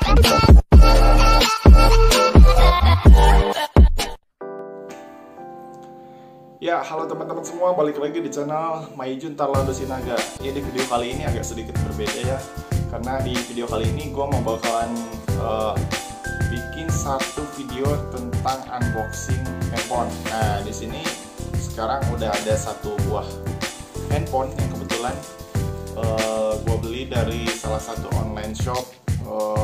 Ya, halo teman-teman semua, balik lagi di channel Maijun Tarlando Sinaga. Ya, di video kali ini agak sedikit berbeda ya, karena di video kali ini gue mau bakalan bikin satu video tentang unboxing handphone. Nah, di sini sekarang udah ada satu buah handphone yang kebetulan gue beli dari salah satu online shop.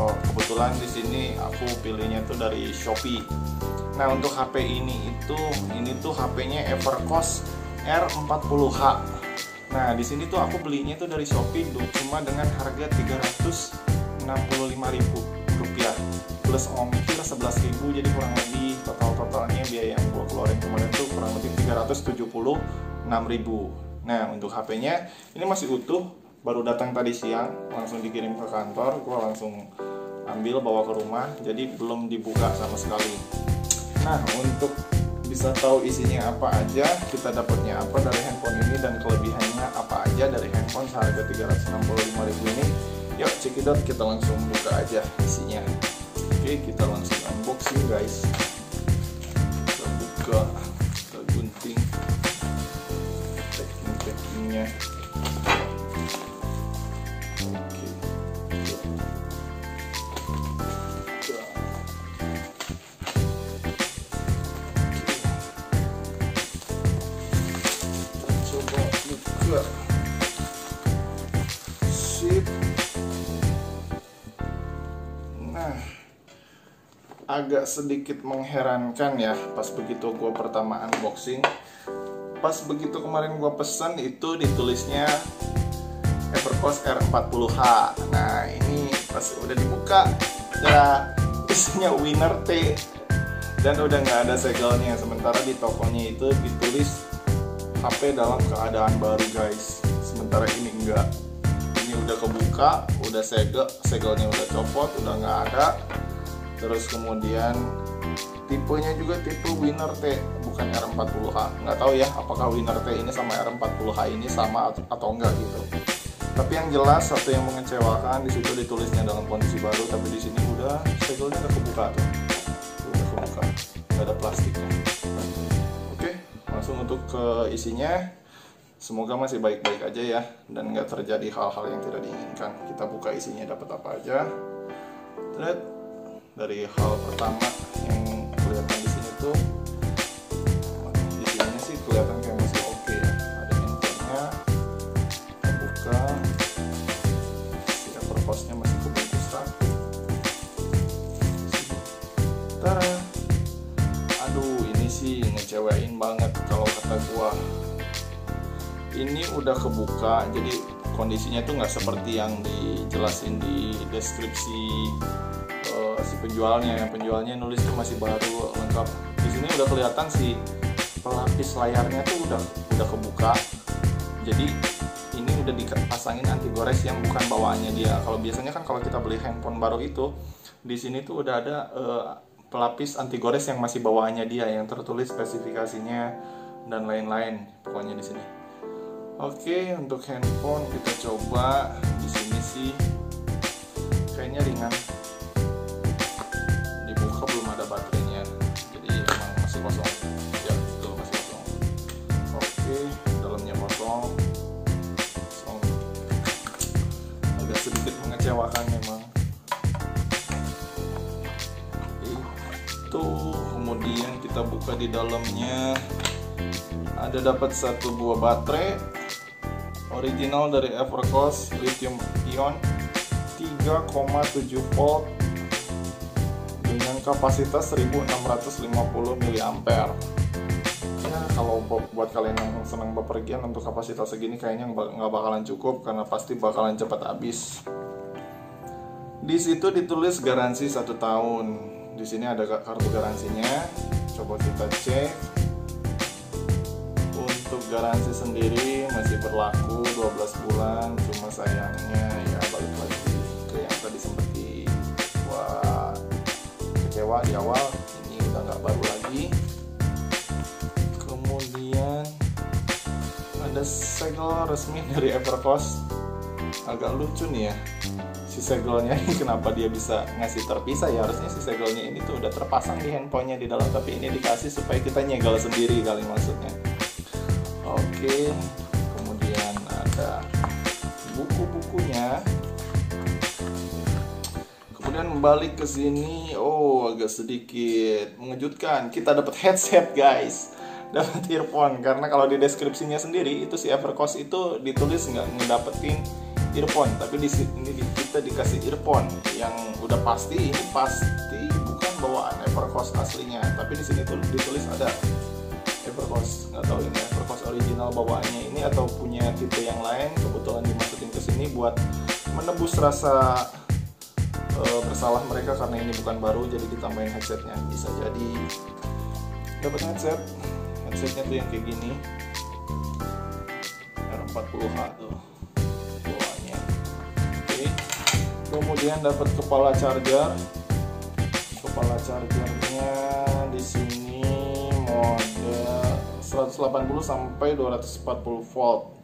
Kebetulan di sini aku pilihnya tuh dari Shopee. Nah, untuk HP ini tuh HP-nya Evercost R40H. Nah, di sini tuh aku belinya tuh dari Shopee cuma dengan harga Rp365.000 plus ongkir 11.000, jadi kurang lebih totalnya biaya yang gua keluarin kemarin tuh kurang lebih Rp376.000. Nah, untuk HP-nya ini masih utuh, baru datang tadi siang, langsung dikirim ke kantor, gua langsung ambil bawa ke rumah, jadi belum dibuka sama sekali. Nah, untuk bisa tahu isinya apa aja, kita dapatnya apa dari handphone ini, dan kelebihannya apa aja dari handphone seharga Rp365.000 ini, yuk cekidot, kita langsung buka aja isinya. Oke, kita langsung unboxing guys. Kita buka, kita gunting packingnya. Sip. Nah, agak sedikit mengherankan ya pas begitu gue pertama unboxing. Pas begitu kemarin gue pesan itu ditulisnya Evercost R40H. Nah, ini pas udah dibuka ya isinya Winner T dan udah nggak ada segelnya. Sementara di tokonya itu ditulis HP dalam keadaan baru guys, sementara ini enggak. Ini udah kebuka, udah segelnya udah copot, udah nggak ada. Terus kemudian tipenya juga tipe Winner T, bukan R40H. Nggak tahu ya apakah Winner T ini sama R40H ini sama atau enggak gitu. Tapi yang jelas satu yang mengecewakan, di situ ditulisnya dalam kondisi baru, tapi di sini udah segelnya udah kebuka tuh, udah kebuka, nggak ada plastiknya. Langsung untuk ke isinya, semoga masih baik-baik aja ya dan nggak terjadi hal-hal yang tidak diinginkan. Kita buka isinya dapat apa aja. Lihat dari hal pertama yang kelihatan di sini tuh, di sini sih kelihatan kayak masih oke ya. Ada handphonenya, kita buka, si Evercost-nya masih kebungkus rapi. Tara. Aduh, ini sih ngecewain banget kalau kata gua. Ini udah kebuka, jadi kondisinya tuh nggak seperti yang dijelasin di deskripsi si penjualnya. Yang penjualnya nulis tuh masih baru lengkap. Di sini udah kelihatan si pelapis layarnya tuh udah kebuka. Jadi ini udah dipasangin anti gores yang bukan bawaannya dia. Kalau biasanya kan kalau kita beli handphone baru itu, di sini tuh udah ada pelapis anti gores yang masih bawaannya dia, yang tertulis spesifikasinya dan lain-lain pokoknya di sini. Oke, untuk handphone kita coba. Di sini sih kayaknya ringan. Dibuka belum ada baterainya, jadi emang masih kosong. Ya, betul, masih kosong. Oke, dalamnya kosong. Agak sedikit mengecewakan memang. Kemudian kita buka, di dalamnya ada dapat satu buah baterai original dari Evercost lithium ion 3,7 volt dengan kapasitas 1650 mAh. Ya, kalau buat kalian yang senang bepergian, untuk kapasitas segini kayaknya nggak bakalan cukup karena pasti bakalan cepat habis. Di situ ditulis garansi 1 tahun. Di sini ada kartu garansinya. Coba kita cek. Untuk garansi sendiri masih berlaku 12 bulan. Cuma sayangnya ya balik lagi ke yang tadi sempat buat kecewa di awal. Ini udah nggak baru lagi. Kemudian ada segel resmi dari Evercost. Agak lucu nih ya. Si si segelnya ini kenapa dia bisa ngasih terpisah ya, harusnya si segelnya ini tuh udah terpasang di handphonenya di dalam, tapi ini dikasih supaya kita nyegel sendiri kali maksudnya. Oke, kemudian ada buku-bukunya. Kemudian balik ke sini, oh agak sedikit mengejutkan, kita dapat headset guys, dapat earphone. Karena kalau di deskripsinya sendiri itu si Evercost itu ditulis nggak ngedapetin earphone, tapi di sini kita dikasih earphone yang udah pasti ini pasti bukan bawaan Evercost aslinya, tapi di sini tuh ditulis ada Evercost. Nggak tahu ini Evercost original bawaannya ini atau punya tipe yang lain. Kebetulan dimasukin ke sini buat menebus rasa bersalah mereka karena ini bukan baru, jadi ditambahin headsetnya. Bisa jadi dapat headsetnya tuh yang kayak gini R40H tuh bawaannya. Oke. Kemudian dapat kepala chargernya di sini model 180 sampai 240 volt.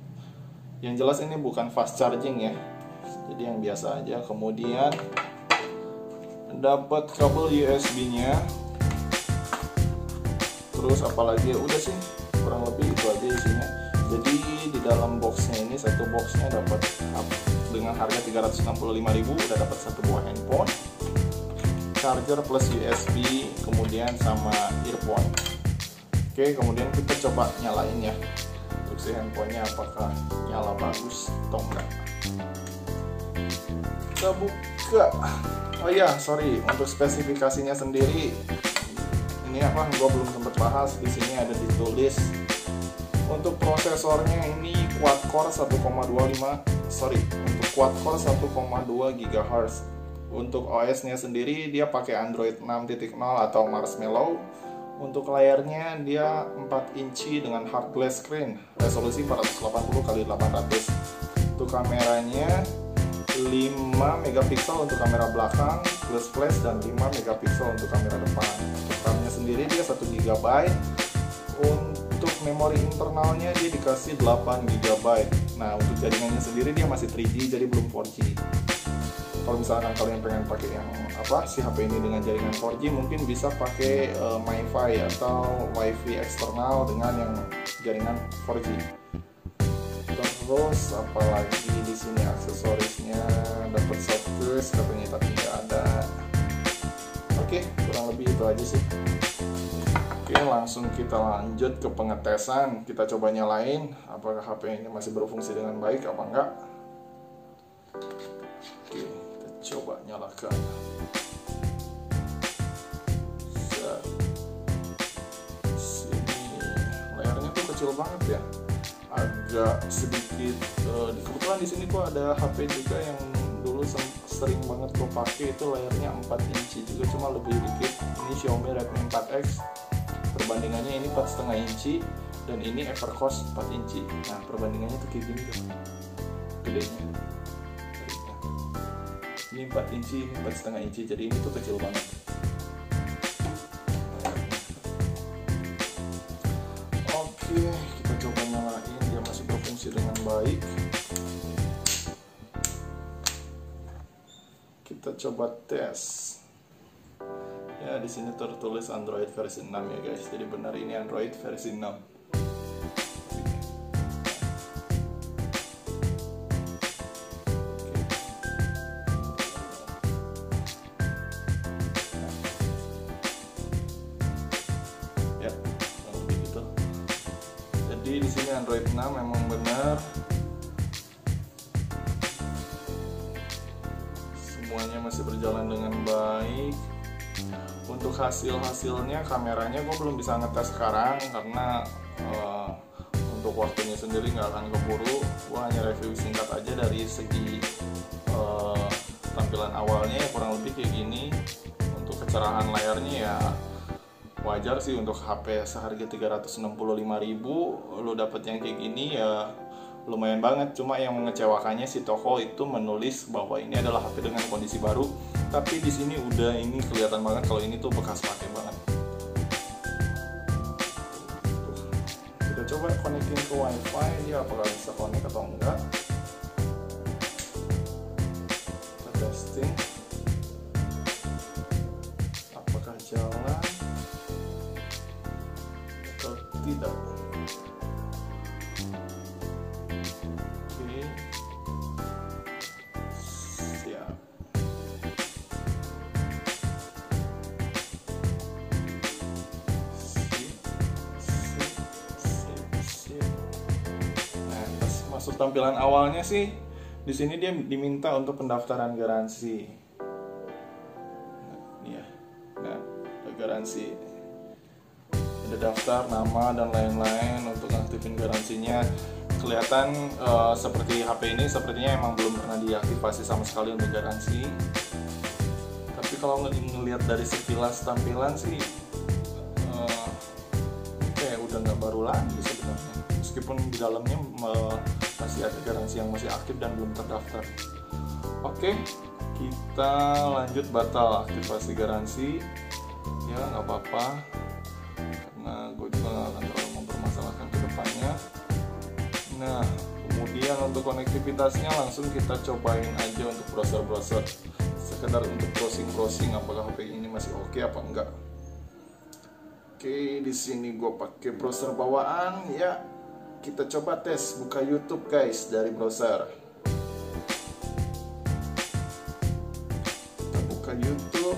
Yang jelas ini bukan fast charging ya, jadi yang biasa aja. Kemudian dapat kabel USB-nya. Terus apalagi, udah sih kurang lebih itu aja isinya. Jadi di dalam boxnya ini, satu boxnya dapat dengan harga 365.000 udah dapat satu buah handphone, charger plus USB, kemudian sama earphone. Oke, kemudian kita coba nyalain ya untuk si handphonenya apakah nyala bagus atau enggak. Kita buka. Oh iya, sorry, untuk spesifikasinya sendiri ini apa? Gua belum sempat bahas. Di sini ada ditulis untuk prosesornya ini quad-core 1,2 GHz. Untuk OS-nya sendiri dia pakai Android 6.0 atau Marshmallow. Untuk layarnya dia 4 inci dengan hard glass screen, resolusi 480x800. Untuk kameranya 5 megapiksel untuk kamera belakang plus flash dan 5 megapiksel untuk kamera depan. Untuk RAM-nya sendiri dia 1 GB. Untuk memori internalnya dia dikasih 8 GB. Nah, untuk jaringannya sendiri dia masih 3G jadi belum 4G. Kalau misalkan kalian pengen pakai yang si HP ini dengan jaringan 4G, mungkin bisa pakai MiFi atau WiFi eksternal dengan yang jaringan 4G. Terus apalagi di sini aksesorisnya dapat softcase katanya, tapi nggak ada. Oke, kurang lebih itu aja sih. Oke, langsung kita lanjut ke pengetesan. Kita coba nyalain apakah HP ini masih berfungsi dengan baik apa enggak. Oke, kita coba nyalakan. Sini layarnya tuh kecil banget ya, agak sedikit. Kebetulan di sini gua ada HP juga yang dulu sering banget gua pakai, itu layarnya 4 inci juga, cuma lebih dikit. Ini Xiaomi Redmi 4X, perbandingannya ini 4,5 inci dan ini Evercost 4 inci. Nah, perbandingannya tuh kayak gini tuh, gedenya. Ini 4 inci, ini 4,5 inci, jadi ini tuh kecil banget. Oke, kita coba nyalain, dia masih berfungsi dengan baik. Kita coba tes. Ya, di sini tertulis Android versi 6 ya guys. Jadi benar ini Android versi 6. Ya, begitu. Jadi di sini Android 6 memang benar. Semuanya masih berjalan dengan baik. Untuk hasilnya kameranya gue belum bisa ngetes sekarang karena untuk waktunya sendiri nggak akan keburu. Gue hanya review singkat aja dari segi tampilan awalnya ya, kurang lebih kayak gini. Untuk kecerahan layarnya ya wajar sih, untuk HP seharga 365.000 lo dapet yang kayak gini ya lumayan banget. Cuma yang mengecewakannya si toko itu menulis bahwa ini adalah HP dengan kondisi baru, tapi di sini udah ini kelihatan banget kalau ini tuh bekas pakai banget. Kita coba connecting ke WiFi, dia apakah bisa connect atau enggak. Kita tes untuk tampilan awalnya sih di sini dia diminta untuk pendaftaran garansi. Nah, garansi. Ada daftar nama dan lain-lain untuk aktifin garansinya. Kelihatan seperti HP ini sepertinya emang belum pernah diaktifasi sama sekali untuk garansi. Tapi kalau ngelihat dari sekilas tampilan sih kayak udah nggak baru lagi sebenarnya, meskipun di dalamnya masih ada garansi yang masih aktif dan belum terdaftar. Oke, kita lanjut batal aktivasi garansi ya, nggak apa-apa karena gue juga nggak akan terlalu mempermasalahkan ke depannya. Nah, kemudian untuk konektivitasnya langsung kita cobain aja untuk browser-browser, sekedar untuk browsing apakah HP ini masih oke apa enggak. Oke, di sini gue pakai browser bawaan ya. Kita coba tes buka YouTube guys dari browser. Kita buka YouTube.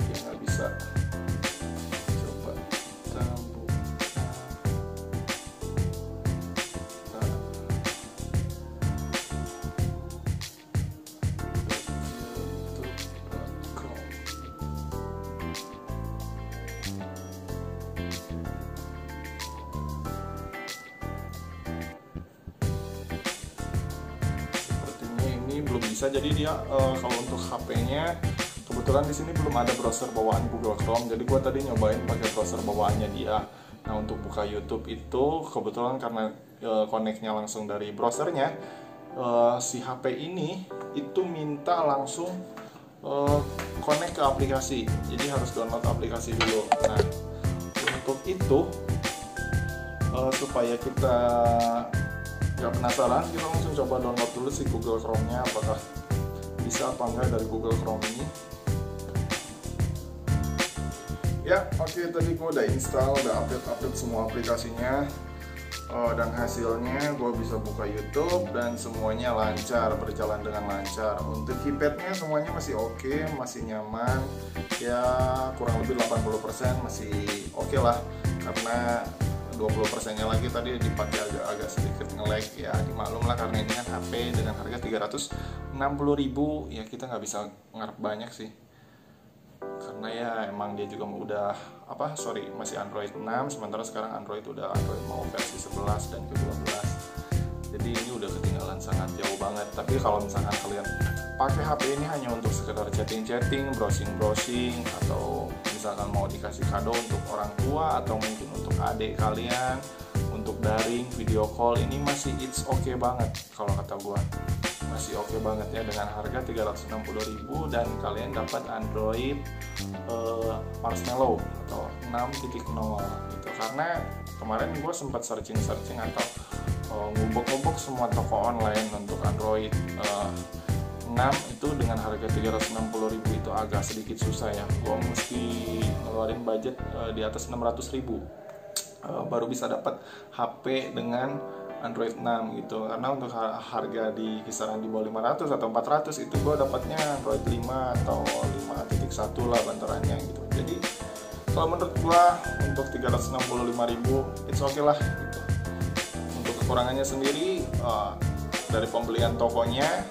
Dia nggak bisa. Coba kita buka. Belum bisa, jadi dia kalau untuk HP-nya kebetulan di sini belum ada browser bawaan Google Chrome, jadi gue tadi nyobain pakai browser bawaannya dia. Nah, untuk buka YouTube itu kebetulan karena connect-nya langsung dari browsernya, si HP ini itu minta langsung connect ke aplikasi, jadi harus download aplikasi dulu. Nah, untuk itu supaya kita nggak penasaran, kita langsung coba download dulu si Google Chrome-nya, apakah bisa apa enggak dari Google Chrome ini. Ya, oke, tadi gue udah install, udah update semua aplikasinya, dan hasilnya gue bisa buka YouTube dan semuanya lancar, berjalan dengan lancar. Untuk keypadnya semuanya masih oke, masih nyaman, ya kurang lebih 80% masih oke lah, karena 20%-nya lagi tadi dipakai agak sedikit nge-lag ya, dimaklum lah karena ini kan HP dengan harga 360.000 ya, kita nggak bisa ngarep banyak sih, karena ya emang dia juga udah masih Android 6, sementara sekarang Android mau versi 11 dan ke-12, jadi ini udah ketinggalan sangat jauh banget. Tapi kalau misalkan kalian pakai HP ini hanya untuk sekedar chatting, browsing, atau misalkan mau dikasih kado untuk orang tua atau mungkin untuk adik kalian, untuk daring, video call, ini masih it's okay banget kalau kata gua. Masih oke banget ya, dengan harga 360.000 dan kalian dapat Android Marshmallow atau 6.0 gitu. Karena kemarin gue sempat searching atau ngubek semua toko online untuk Android 6 itu dengan harga 360.000 itu agak sedikit susah ya. Gue mesti ngeluarin budget di atas 600.000 baru bisa dapat HP dengan Android 6 gitu. Karena untuk harga di kisaran di bawah 500 atau 400 itu gue dapatnya Android 5 atau 5.1 lah bantarannya gitu. Jadi kalau menurut gue untuk 365.000 it's okay lah gitu. Untuk kekurangannya sendiri dari pembelian tokonya,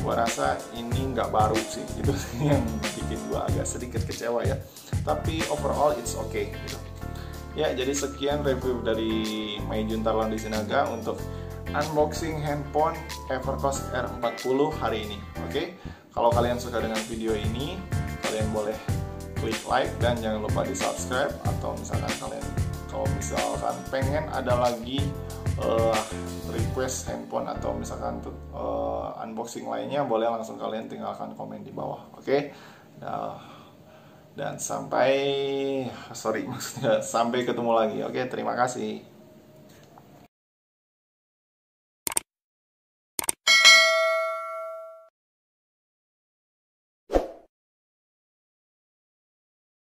gue rasa ini nggak baru sih, itu yang bikin gue agak sedikit kecewa ya. Tapi overall it's okay gitu. Ya, jadi sekian review dari Maejun Tarlandi Sinaga untuk unboxing handphone Evercost R40 hari ini. Oke, kalau kalian suka dengan video ini, kalian boleh klik like dan jangan lupa di subscribe. Atau misalkan kalau misalkan pengen ada lagi request handphone atau misalkan unboxing lainnya, boleh langsung kalian tinggalkan komen di bawah. Oke, dan sampai ketemu lagi. Oke, terima kasih.